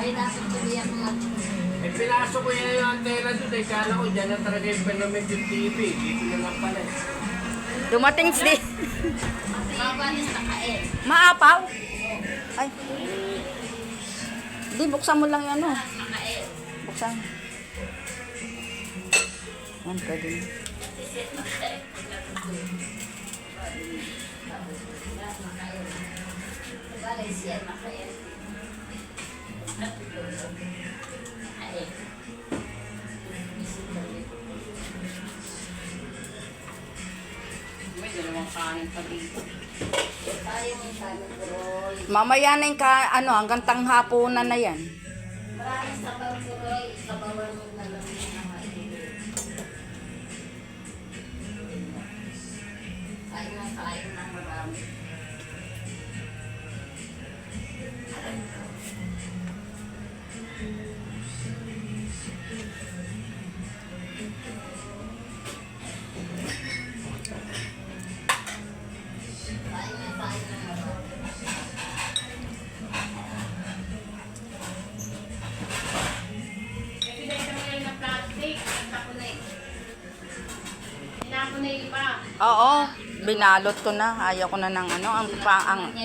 Ay, dapat tuloy ako Eh, pinasok ko yan yung antena doon eh. Kala ko dyan na talaga yung Phenomen yung TV. Dito na lang pala eh. Dumating si... Mabalis na kain. Maapaw? Ay. Di, buksan mo lang yan, no? Nakain. Buksan. Yan, pwede na. Balis yan, nakain. May dalawang kanin pa dito. Tayo may sabi ko, Roy. Mamaya na yung hanggang tanghapunan na yan. Maraming sabaw ko, Roy. Sabawan mo na lang yung mga kain na marami. Kain na marami. Kasi dahil sa mga na plastic, nagtako na eh. Hinako na yung iba. Oo, binalot ko na. Ayaw ko na ng ang